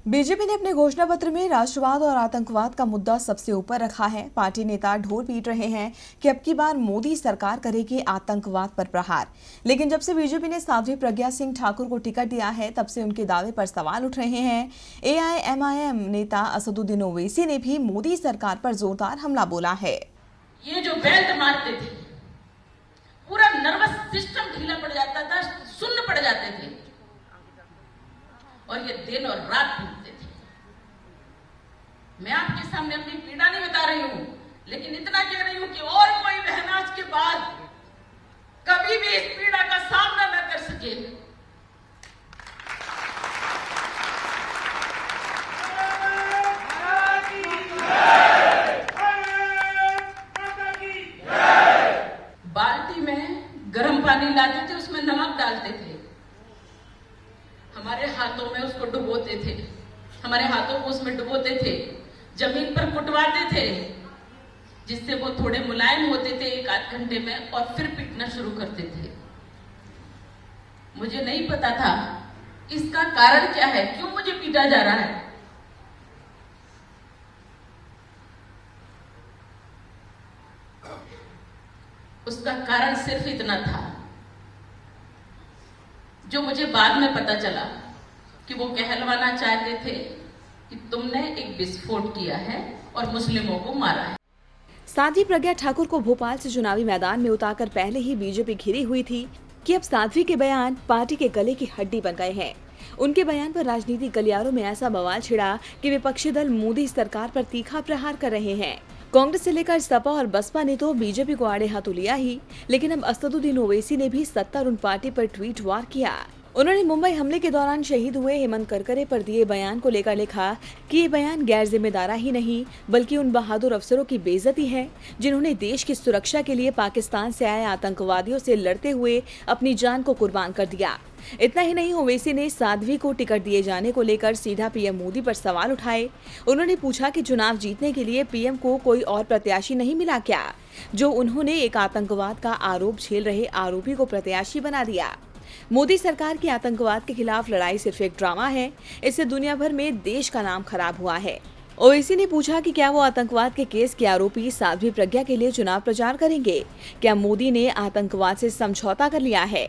BJP ने अपने घोषणा पत्र में राष्ट्रवाद और आतंकवाद का मुद्दा सबसे ऊपर रखा है। पार्टी नेता ढोल पीट रहे हैं कि अब की बार मोदी सरकार करेगी आतंकवाद पर प्रहार। लेकिन जब से बीजेपी ने साध्वी प्रज्ञा सिंह ठाकुर को टिकट दिया है, तब से उनके दावे पर सवाल उठ रहे हैं। एआईएमआईएम नेता असदुद्दीन ओवैसी ने भी मोदी सरकार पर जोरदार हमला बोला है। ये जो बेल्ट मारते थे, पूरा नर्वस सिस्टम ढीला पड़ जाता था, सुन्न पड़ जाते थे और ये दिन और रात घूमते थे। मैं आपके सामने अपनी पीड़ा नहीं बता रही हूं, लेकिन इतना कह रही हूं कि और कोई बहन आज के बाद कभी भी इस पीड़ा का सामना न कर सके। बाल्टी में गर्म पानी लाते थे, उसमें नमक डालते थे, हमारे हाथों में उसको डुबोते थे, हमारे हाथों को उसमें डुबोते थे, जमीन पर कुटवाते थे, जिससे वो थोड़े मुलायम होते थे 1-8 घंटे में, और फिर पीटना शुरू करते थे। मुझे नहीं पता था इसका कारण क्या है, क्यों मुझे पीटा जा रहा है। उसका कारण सिर्फ इतना था, जो मुझे बाद में पता चला कि वो कहलवाना चाहते थे कि तुमने एक विस्फोट किया है और मुस्लिमों को मारा है। साध्वी प्रज्ञा ठाकुर को भोपाल से चुनावी मैदान में उतारकर पहले ही बीजेपी घिरी हुई थी कि अब साध्वी के बयान पार्टी के गले की हड्डी बन गए हैं। उनके बयान पर राजनीतिक गलियारों में ऐसा बवाल छिड़ा कि विपक्षी दल मोदी सरकार पर तीखा प्रहार कर रहे हैं। कांग्रेस से लेकर सपा और बसपा ने तो बीजेपी को आड़े हाथों लिया ही, लेकिन अब असदुद्दीन ओवैसी ने भी सत्तारूढ़ पार्टी पर ट्वीट वार किया। उन्होंने मुंबई हमले के दौरान शहीद हुए हेमंत करकरे पर दिए बयान को लेकर लिखा कि ये बयान गैर जिम्मेदारा ही नहीं, बल्कि उन बहादुर अफसरों की बेइज्जती है जिन्होंने देश की सुरक्षा के लिए पाकिस्तान से आए आतंकवादियों से लड़ते हुए अपनी जान को कुर्बान कर दिया। इतना ही नहीं, ओवैसी ने साध्वी को टिकट दिए जाने को लेकर सीधा पीएम मोदी पर सवाल उठाए। उन्होंने पूछा कि चुनाव जीतने के लिए पीएम को कोई और प्रत्याशी नहीं मिला क्या, जो उन्होंने एक आतंकवाद का आरोप झेल रहे आरोपी को प्रत्याशी बना दिया। मोदी सरकार की आतंकवाद के खिलाफ लड़ाई सिर्फ एक ड्रामा है, इससे दुनिया भर में देश का नाम खराब हुआ है। ओवैसी ने पूछा कि क्या वो आतंकवाद के केस के आरोपी साध्वी प्रज्ञा के लिए चुनाव प्रचार करेंगे। क्या मोदी ने आतंकवाद से समझौता कर लिया है।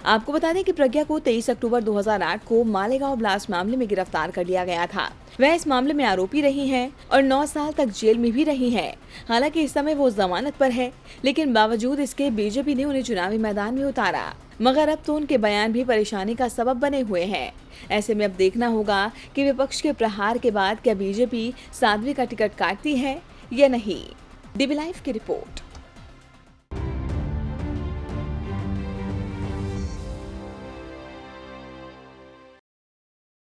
आपको बता दें कि प्रज्ञा को 23 अक्टूबर 2008 को मालेगांव ब्लास्ट मामले में गिरफ्तार कर लिया गया था। वह इस मामले में आरोपी रही हैं और 9 साल तक जेल में भी रही हैं। हालांकि इस समय वो जमानत पर है, लेकिन बावजूद इसके बीजेपी ने उन्हें चुनावी मैदान में उतारा। मगर अब तो उनके बयान भी परेशानी का सबब बने हुए हैं। ऐसे में अब देखना होगा कि विपक्ष के प्रहार के बाद क्या बीजेपी साध्वी का टिकट काटती है या नहीं। डीबी लाइव की रिपोर्ट।